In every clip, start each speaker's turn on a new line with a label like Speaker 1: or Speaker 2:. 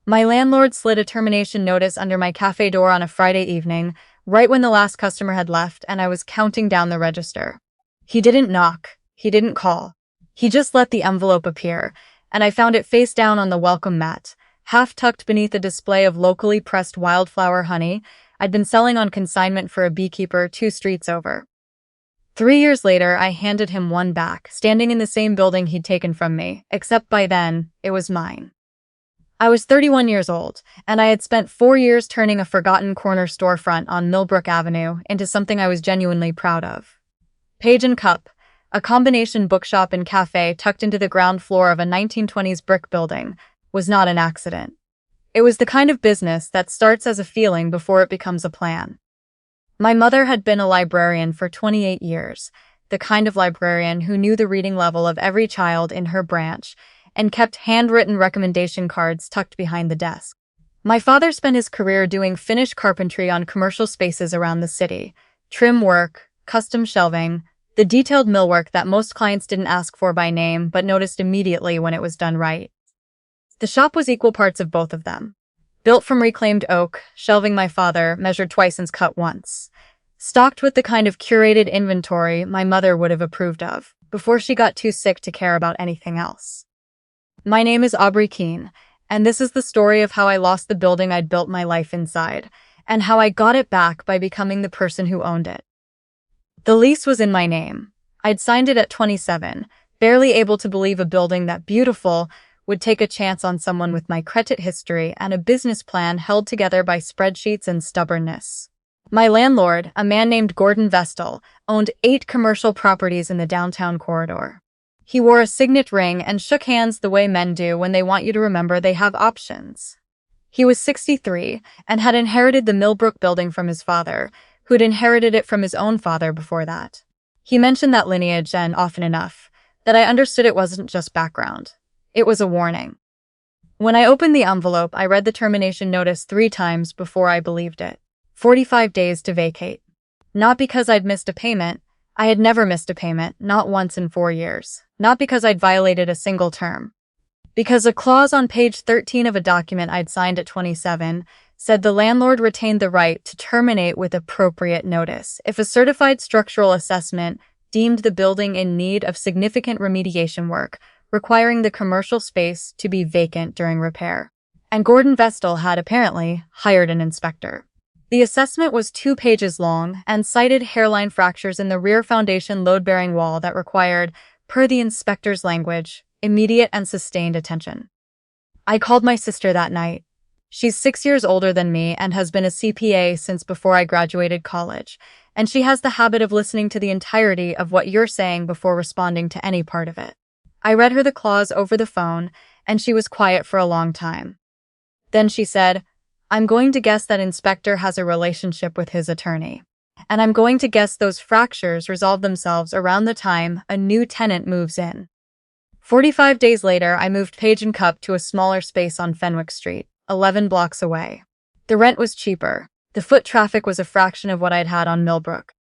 Speaker 1: My landlord slid a termination notice under my cafe door on a Friday evening, right when the last customer had left and I was counting down the register. He didn't knock. He didn't call. He just let the envelope appear, and I found it face down on the welcome mat, half tucked beneath a display of locally pressed wildflower honey I'd been selling on consignment for a beekeeper 2 streets over. 3 years later, I handed him one back, standing in the same building he'd taken from me, except by then, it was mine. I was 31 years old, and I had spent 4 years turning a forgotten corner storefront on Millbrook Avenue into something I was genuinely proud of. Page and Cup, a combination bookshop and café tucked into the ground floor of a 1920s brick building, was not an accident. It was the kind of business that starts as a feeling before it becomes a plan. My mother had been a librarian for 28 years, the kind of librarian who knew the reading level of every child in her branch and kept handwritten recommendation cards tucked behind the desk. My father spent his career doing finished carpentry on commercial spaces around the city, trim work, custom shelving, the detailed millwork that most clients didn't ask for by name but noticed immediately when it was done right. The shop was equal parts of both of them. Built from reclaimed oak, shelving my father measured twice and cut once. Stocked with the kind of curated inventory my mother would have approved of, before she got too sick to care about anything else. My name is Aubrey Keene, and this is the story of how I lost the building I'd built my life inside, and how I got it back by becoming the person who owned it. The lease was in my name. I'd signed it at 27, barely able to believe a building that beautiful would take a chance on someone with my credit history and a business plan held together by spreadsheets and stubbornness. My landlord, a man named Gordon Vestal, owned 8 commercial properties in the downtown corridor. He wore a signet ring and shook hands the way men do when they want you to remember they have options. He was 63 and had inherited the Millbrook building from his father, who'd inherited it from his own father before that. He mentioned that lineage and, often enough, that I understood it wasn't just background. It was a warning. When I opened the envelope, I read the termination notice 3 times before I believed it. 45 days to vacate. Not because I'd missed a payment. I had never missed a payment, not once in 4 years. Not because I'd violated a single term. Because a clause on page 13 of a document I'd signed at 27 said the landlord retained the right to terminate with appropriate notice if a certified structural assessment deemed the building in need of significant remediation work, requiring the commercial space to be vacant during repair. And Gordon Vestal had apparently hired an inspector. The assessment was 2 pages long and cited hairline fractures in the rear foundation load-bearing wall that required, per the inspector's language, immediate and sustained attention. I called my sister that night. She's 6 years older than me and has been a CPA since before I graduated college, and she has the habit of listening to the entirety of what you're saying before responding to any part of it. I read her the clause over the phone, and she was quiet for a long time. Then she said, "I'm going to guess that inspector has a relationship with his attorney. And I'm going to guess those fractures resolve themselves around the time a new tenant moves in." 45 days later, I moved Page and Cup to a smaller space on Fenwick Street, 11 blocks away. The rent was cheaper. The foot traffic was a fraction of what I'd had on Millbrook.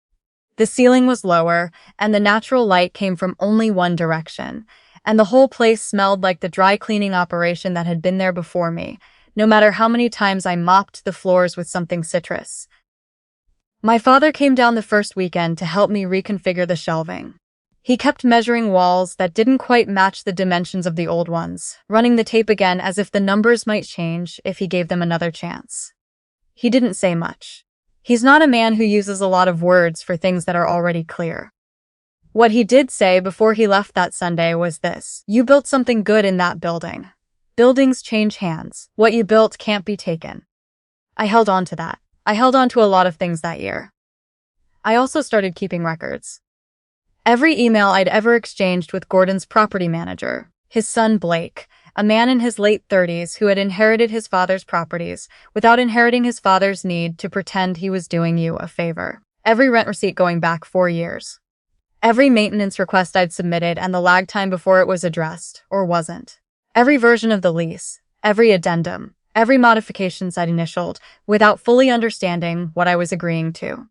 Speaker 1: The ceiling was lower, and the natural light came from only one direction, and the whole place smelled like the dry cleaning operation that had been there before me, no matter how many times I mopped the floors with something citrus. My father came down the first weekend to help me reconfigure the shelving. He kept measuring walls that didn't quite match the dimensions of the old ones, running the tape again as if the numbers might change if he gave them another chance. He didn't say much. He's not a man who uses a lot of words for things that are already clear. What he did say before he left that Sunday was this: "You built something good in that building. Buildings change hands. What you built can't be taken." I held on to that. I held on to a lot of things that year. I also started keeping records. Every email I'd ever exchanged with Gordon's property manager, his son Blake, a man in his late 30s who had inherited his father's properties without inheriting his father's need to pretend he was doing you a favor. Every rent receipt going back 4 years. Every maintenance request I'd submitted and the lag time before it was addressed, or wasn't. Every version of the lease, every addendum, every modifications I'd initialed, without fully understanding what I was agreeing to.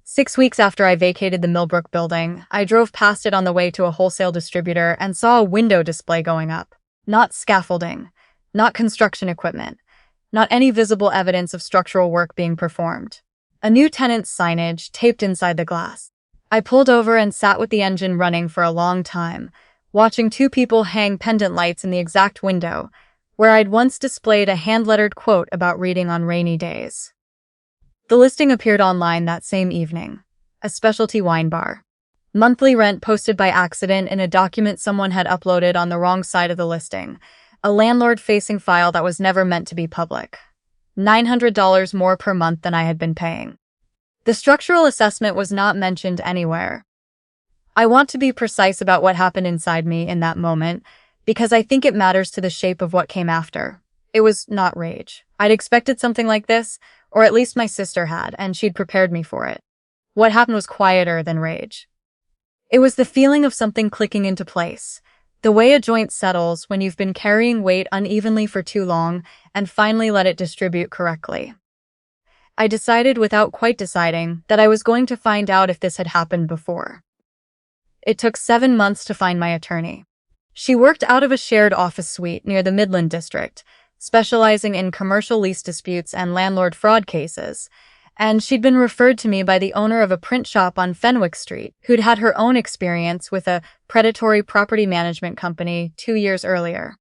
Speaker 1: 6 weeks after I vacated the Millbrook building, I drove past it on the way to a wholesale distributor and saw a window display going up. Not scaffolding, Not construction equipment. Not any visible evidence of structural work being performed. A new tenant's signage taped inside the glass. I pulled over and sat with the engine running for a long time, watching two people hang pendant lights in the exact window where I'd once displayed a hand-lettered quote about reading on rainy days. The listing appeared online that same evening. A specialty wine bar. Monthly rent posted by accident in a document someone had uploaded on the wrong side of the listing. A landlord-facing file that was never meant to be public. $900 more per month than I had been paying. The structural assessment was not mentioned anywhere. I want to be precise about what happened inside me in that moment, because I think it matters to the shape of what came after. It was not rage. I'd expected something like this, or at least my sister had, and she'd prepared me for it. What happened was quieter than rage. It was the feeling of something clicking into place. The way a joint settles when you've been carrying weight unevenly for too long and finally let it distribute correctly. I decided without quite deciding that I was going to find out if this had happened before. It took 7 months to find my attorney. She worked out of a shared office suite near the Midland District, specializing in commercial lease disputes and landlord fraud cases, and she'd been referred to me by the owner of a print shop on Fenwick Street, who'd had her own experience with a predatory property management company 2 years earlier.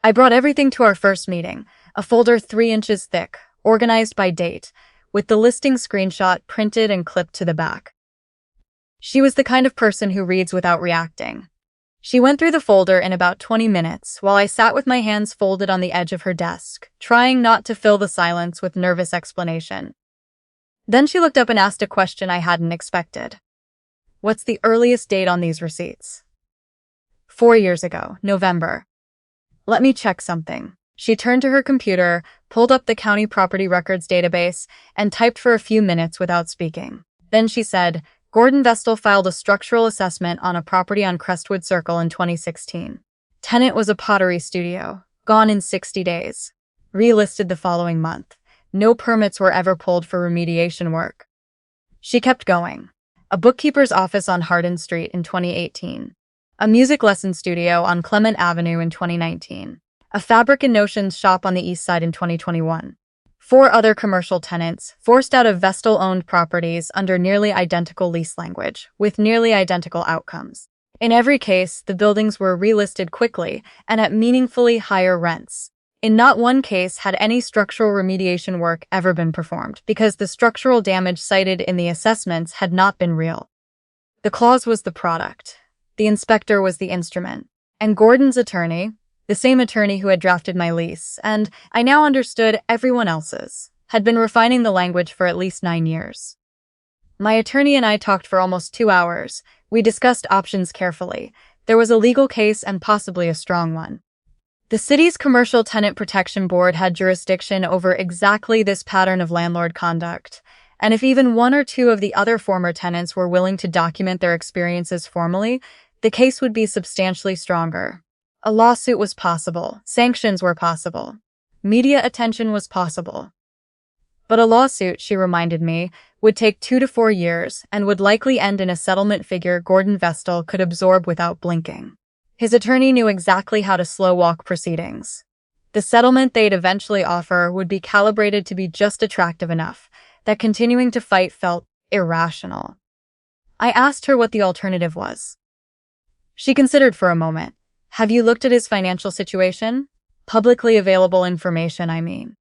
Speaker 1: I brought everything to our first meeting, a folder 3 inches thick, organized by date, with the listing screenshot printed and clipped to the back. She was the kind of person who reads without reacting. She went through the folder in about 20 minutes while I sat with my hands folded on the edge of her desk, trying not to fill the silence with nervous explanation. Then she looked up and asked a question I hadn't expected. What's the earliest date on these receipts? 4 years ago, November. Let me check something. She turned to her computer, pulled up the county property records database, and typed for a few minutes without speaking. Then she said, Gordon Vestal filed a structural assessment on a property on Crestwood Circle in 2016. Tenant was a pottery studio, gone in 60 days. Relisted the following month. No permits were ever pulled for remediation work. She kept going. A bookkeeper's office on Hardin Street in 2018. A music lesson studio on Clement Avenue in 2019. A fabric and notions shop on the east side in 2021. 4 other commercial tenants, forced out of Vestal-owned properties under nearly identical lease language, with nearly identical outcomes. In every case, the buildings were relisted quickly and at meaningfully higher rents. In not one case had any structural remediation work ever been performed, because the structural damage cited in the assessments had not been real. The clause was the product. The inspector was the instrument. And Gordon's attorney, the same attorney who had drafted my lease, and I now understood everyone else's, had been refining the language for at least 9 years. My attorney and I talked for almost 2 hours. We discussed options carefully. There was a legal case and possibly a strong one. The city's Commercial Tenant Protection Board had jurisdiction over exactly this pattern of landlord conduct, and if even 1 or 2 of the other former tenants were willing to document their experiences formally, the case would be substantially stronger. A lawsuit was possible. Sanctions were possible. Media attention was possible. But a lawsuit, she reminded me, would take 2 to 4 years and would likely end in a settlement figure Gordon Vestal could absorb without blinking. His attorney knew exactly how to slow-walk proceedings. The settlement they'd eventually offer would be calibrated to be just attractive enough that continuing to fight felt irrational. I asked her what the alternative was. She considered for a moment. Have you looked at his financial situation? Publicly available information, I mean.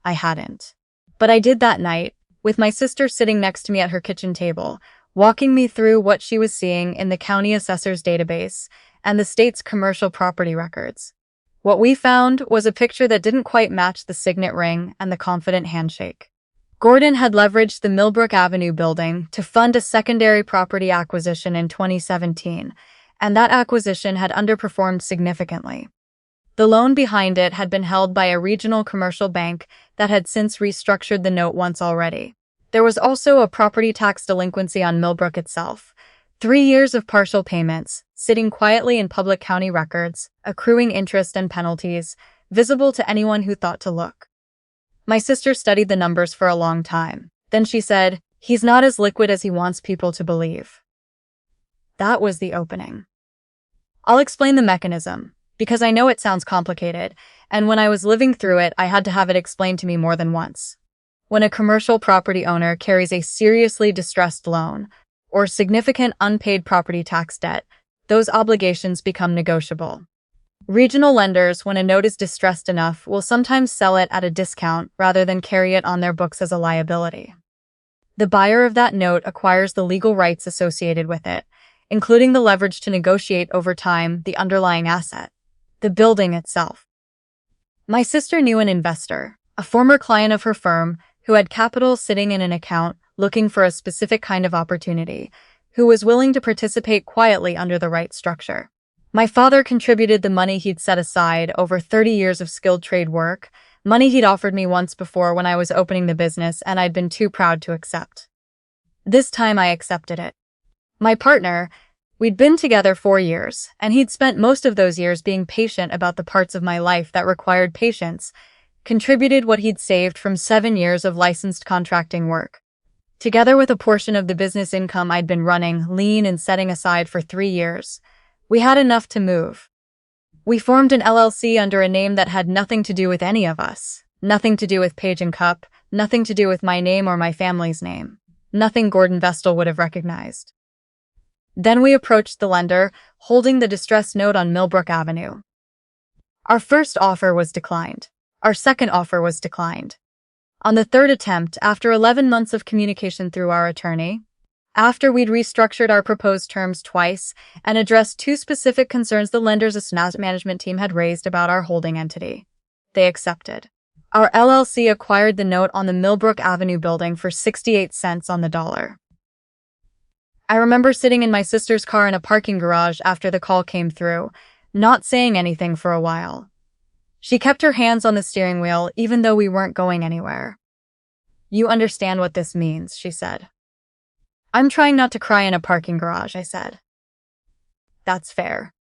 Speaker 1: I hadn't. But I did that night, with my sister sitting next to me at her kitchen table, walking me through what she was seeing in the county assessor's database and the state's commercial property records. What we found was a picture that didn't quite match the signet ring and the confident handshake. Gordon had leveraged the Millbrook Avenue building to fund a secondary property acquisition in 2017, and that acquisition had underperformed significantly. The loan behind it had been held by a regional commercial bank that had since restructured the note once already. There was also a property tax delinquency on Millbrook itself. 3 years of partial payments, sitting quietly in public county records, accruing interest and penalties, visible to anyone who thought to look. My sister studied the numbers for a long time. Then she said, "He's not as liquid as he wants people to believe." That was the opening. I'll explain the mechanism, because I know it sounds complicated, and when I was living through it, I had to have it explained to me more than once. When a commercial property owner carries a seriously distressed loan or significant unpaid property tax debt, those obligations become negotiable. Regional lenders, when a note is distressed enough, will sometimes sell it at a discount rather than carry it on their books as a liability. The buyer of that note acquires the legal rights associated with it, including the leverage to negotiate over time the underlying asset, the building itself. My sister knew an investor, a former client of her firm, who had capital sitting in an account looking for a specific kind of opportunity, who was willing to participate quietly under the right structure. My father contributed the money he'd set aside over 30 years of skilled trade work, money he'd offered me once before when I was opening the business and I'd been too proud to accept. This time I accepted it. My partner, we'd been together 4 years, and he'd spent most of those years being patient about the parts of my life that required patience, contributed what he'd saved from 7 years of licensed contracting work. Together with a portion of the business income I'd been running lean and setting aside for 3 years, we had enough to move. We formed an LLC under a name that had nothing to do with any of us, nothing to do with Page & Cup, nothing to do with my name or my family's name, nothing Gordon Vestal would have recognized. Then we approached the lender, holding the distressed note on Millbrook Avenue. Our first offer was declined. Our second offer was declined. On the third attempt, after 11 months of communication through our attorney, after we'd restructured our proposed terms twice and addressed 2 specific concerns the lender's asset management team had raised about our holding entity, they accepted. Our LLC acquired the note on the Millbrook Avenue building for 68 cents on the dollar. I remember sitting in my sister's car in a parking garage after the call came through, not saying anything for a while. She kept her hands on the steering wheel even though we weren't going anywhere. "You understand what this means," she said. "I'm trying not to cry in a parking garage," I said. "That's fair."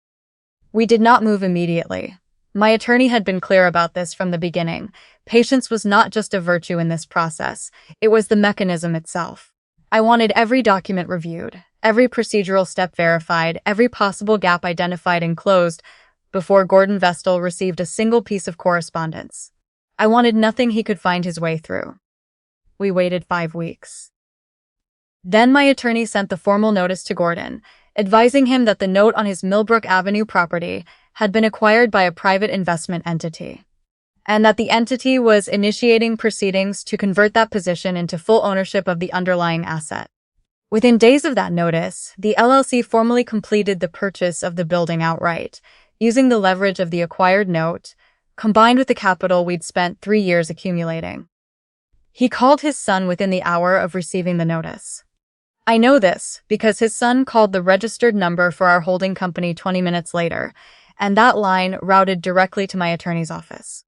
Speaker 1: We did not move immediately. My attorney had been clear about this from the beginning. Patience was not just a virtue in this process, it was the mechanism itself. I wanted every document reviewed, every procedural step verified, every possible gap identified and closed before Gordon Vestal received a single piece of correspondence. I wanted nothing he could find his way through. We waited 5 weeks. Then my attorney sent the formal notice to Gordon, advising him that the note on his Millbrook Avenue property had been acquired by a private investment entity, and that the entity was initiating proceedings to convert that position into full ownership of the underlying asset. Within days of that notice, the LLC formally completed the purchase of the building outright, using the leverage of the acquired note, combined with the capital we'd spent 3 years accumulating. He called his son within the hour of receiving the notice. I know this because his son called the registered number for our holding company 20 minutes later, and that line routed directly to my attorney's office.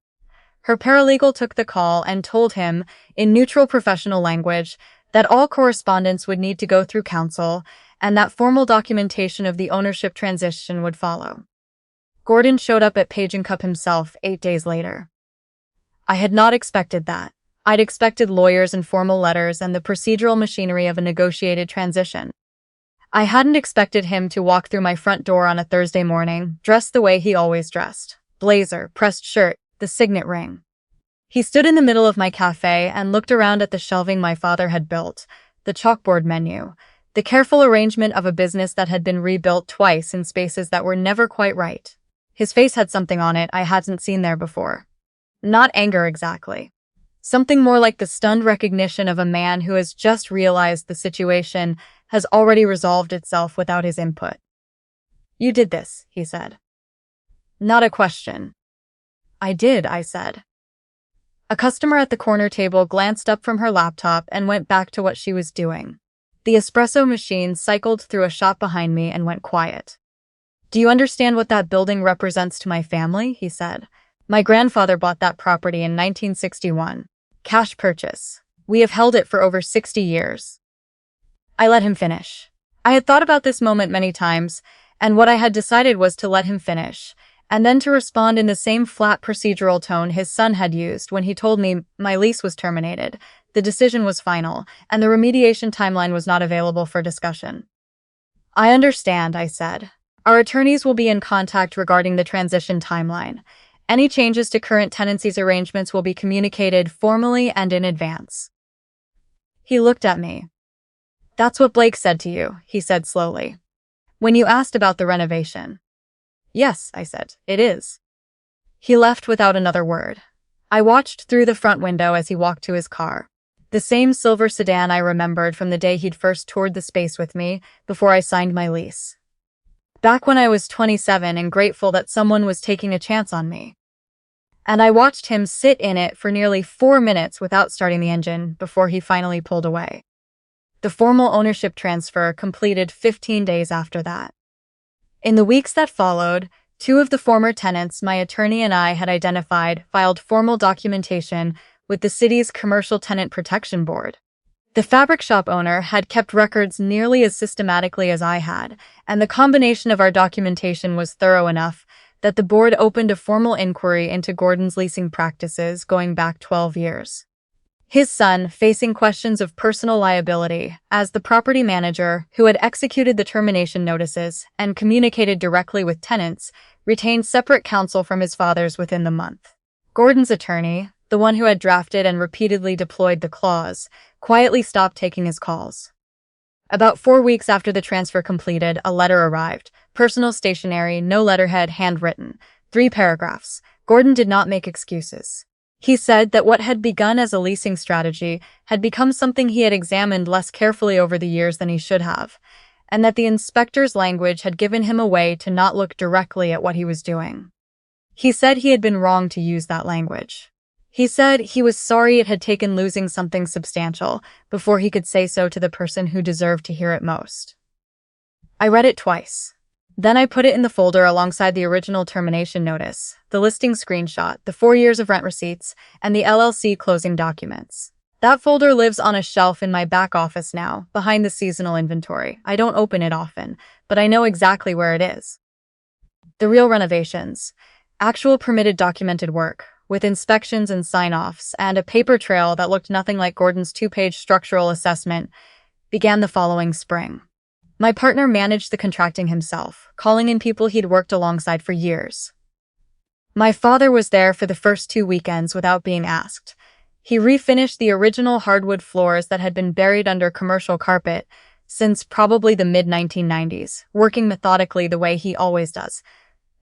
Speaker 1: Her paralegal took the call and told him, in neutral professional language, that all correspondence would need to go through counsel and that formal documentation of the ownership transition would follow. Gordon showed up at Page & Cup himself 8 days later. I had not expected that. I'd expected lawyers and formal letters and the procedural machinery of a negotiated transition. I hadn't expected him to walk through my front door on a Thursday morning, dressed the way he always dressed. Blazer, pressed shirt, the signet ring. He stood in the middle of my cafe and looked around at the shelving my father had built, the chalkboard menu, the careful arrangement of a business that had been rebuilt twice in spaces that were never quite right. His face had something on it I hadn't seen there before. Not anger exactly. Something more like the stunned recognition of a man who has just realized the situation has already resolved itself without his input. "You did this," he said. Not a question. "I did," I said. A customer at the corner table glanced up from her laptop and went back to what she was doing. The espresso machine cycled through a shop behind me and went quiet. "Do you understand what that building represents to my family?" he said. "My grandfather bought that property in 1961. Cash purchase. We have held it for over 60 years. I let him finish. I had thought about this moment many times, and what I had decided was to let him finish, and then to respond in the same flat procedural tone his son had used when he told me my lease was terminated, the decision was final, and the remediation timeline was not available for discussion. "I understand," I said. Our attorneys will be in contact regarding the transition timeline. Any changes to current tenancies arrangements will be communicated formally and in advance. He looked at me. That's what Blake said to you, he said slowly. When you asked about the renovation. Yes, I said, it is. He left without another word. I watched through the front window as he walked to his car. The same silver sedan I remembered from the day he'd first toured the space with me before I signed my lease. Back when I was 27 and grateful that someone was taking a chance on me. And I watched him sit in it for nearly 4 minutes without starting the engine before he finally pulled away. The formal ownership transfer completed 15 days after that. In the weeks that followed, 2 of the former tenants my attorney and I had identified filed formal documentation with the city's Commercial Tenant Protection Board. The fabric shop owner had kept records nearly as systematically as I had, and the combination of our documentation was thorough enough that the board opened a formal inquiry into Gordon's leasing practices going back 12 years. His son, facing questions of personal liability, as the property manager who had executed the termination notices and communicated directly with tenants, retained separate counsel from his father's within the month. Gordon's attorney, the one who had drafted and repeatedly deployed the clause, quietly stopped taking his calls. About 4 weeks after the transfer completed, a letter arrived. Personal stationery, no letterhead, handwritten. 3 paragraphs. Gordon did not make excuses. He said that what had begun as a leasing strategy had become something he had examined less carefully over the years than he should have, and that the inspector's language had given him a way to not look directly at what he was doing. He said he had been wrong to use that language. He said he was sorry it had taken losing something substantial before he could say so to the person who deserved to hear it most. I read it twice. Then I put it in the folder alongside the original termination notice, the listing screenshot, the 4 years of rent receipts, and the LLC closing documents. That folder lives on a shelf in my back office now, behind the seasonal inventory. I don't open it often, but I know exactly where it is. The real renovations, actual permitted documented work, with inspections and sign-offs, and a paper trail that looked nothing like Gordon's 2-page structural assessment, began the following spring. My partner managed the contracting himself, calling in people he'd worked alongside for years. My father was there for the first 2 weekends without being asked. He refinished the original hardwood floors that had been buried under commercial carpet since probably the mid-1990s, working methodically the way he always does,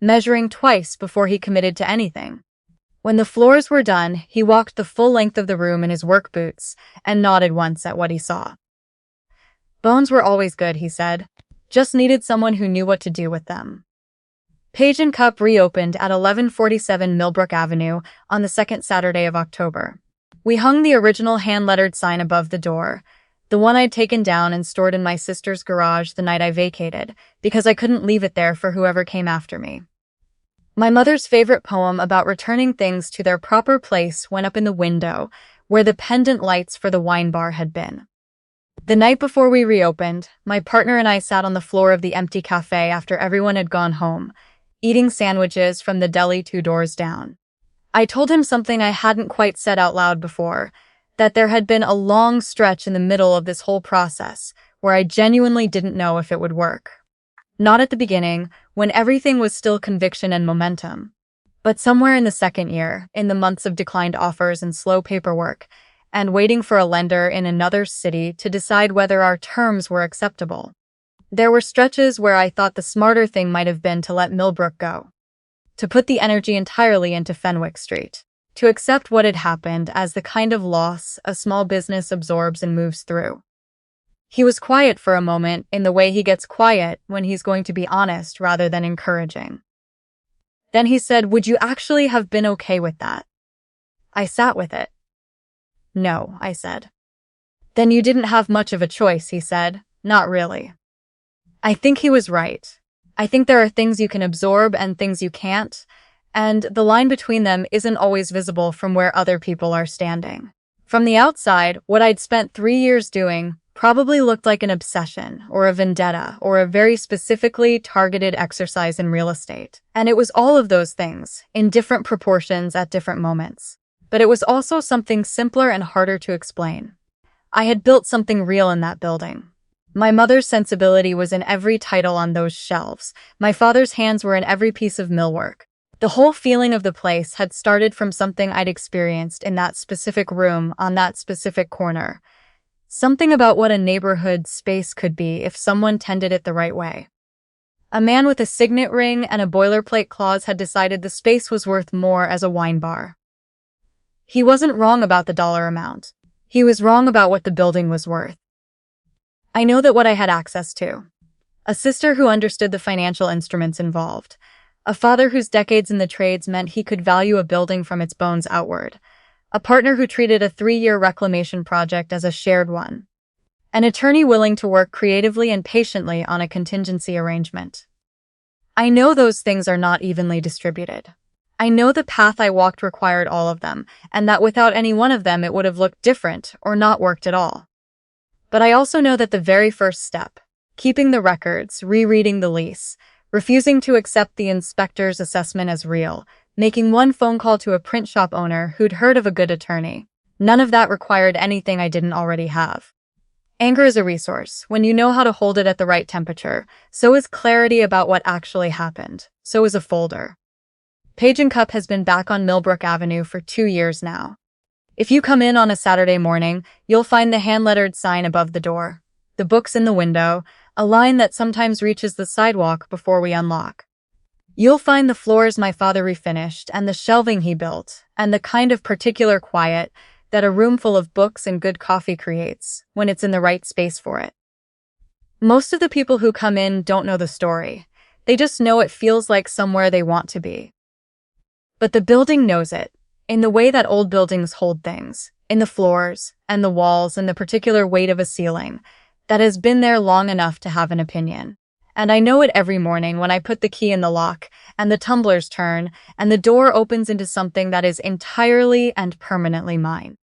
Speaker 1: measuring twice before he committed to anything. When the floors were done, he walked the full length of the room in his work boots and nodded once at what he saw. Bones were always good, he said. Just needed someone who knew what to do with them. Page & Cup reopened at 1147 Millbrook Avenue on the second Saturday of October. We hung the original hand-lettered sign above the door, the one I'd taken down and stored in my sister's garage the night I vacated, because I couldn't leave it there for whoever came after me. My mother's favorite poem about returning things to their proper place went up in the window, where the pendant lights for the wine bar had been. The night before we reopened, my partner and I sat on the floor of the empty café after everyone had gone home, eating sandwiches from the deli 2 doors down. I told him something I hadn't quite said out loud before, that there had been a long stretch in the middle of this whole process where I genuinely didn't know if it would work. Not at the beginning, when everything was still conviction and momentum, but somewhere in the second year, in the months of declined offers and slow paperwork, and waiting for a lender in another city to decide whether our terms were acceptable. There were stretches where I thought the smarter thing might have been to let Millbrook go, to put the energy entirely into Fenwick Street, to accept what had happened as the kind of loss a small business absorbs and moves through. He was quiet for a moment in the way he gets quiet when he's going to be honest rather than encouraging. Then he said, "Would you actually have been okay with that?" I sat with it. "No," I said. "Then you didn't have much of a choice," he said. "Not really." I think he was right. I think there are things you can absorb and things you can't, and the line between them isn't always visible from where other people are standing. From the outside, what I'd spent 3 years doing probably looked like an obsession or a vendetta or a very specifically targeted exercise in real estate. And it was all of those things, in different proportions at different moments. But it was also something simpler and harder to explain. I had built something real in that building. My mother's sensibility was in every title on those shelves. My father's hands were in every piece of millwork. The whole feeling of the place had started from something I'd experienced in that specific room on that specific corner. Something about what a neighborhood space could be if someone tended it the right way. A man with a signet ring and a boilerplate clause had decided the space was worth more as a wine bar. He wasn't wrong about the dollar amount. He was wrong about what the building was worth. I know that what I had access to. A sister who understood the financial instruments involved. A father whose decades in the trades meant he could value a building from its bones outward. A partner who treated a 3-year reclamation project as a shared one. An attorney willing to work creatively and patiently on a contingency arrangement. I know those things are not evenly distributed. I know the path I walked required all of them, and that without any one of them it would have looked different or not worked at all. But I also know that the very first step, keeping the records, rereading the lease, refusing to accept the inspector's assessment as real, making one phone call to a print shop owner who'd heard of a good attorney, none of that required anything I didn't already have. Anger is a resource. When you know how to hold it at the right temperature, so is clarity about what actually happened. So is a folder. Page & Cup has been back on Millbrook Avenue for 2 years now. If you come in on a Saturday morning, you'll find the hand-lettered sign above the door, the books in the window, a line that sometimes reaches the sidewalk before we unlock. You'll find the floors my father refinished and the shelving he built, and the kind of particular quiet that a room full of books and good coffee creates when it's in the right space for it. Most of the people who come in don't know the story. They just know it feels like somewhere they want to be. But the building knows it, in the way that old buildings hold things, in the floors and the walls and the particular weight of a ceiling that has been there long enough to have an opinion. And I know it every morning when I put the key in the lock and the tumblers turn and the door opens into something that is entirely and permanently mine.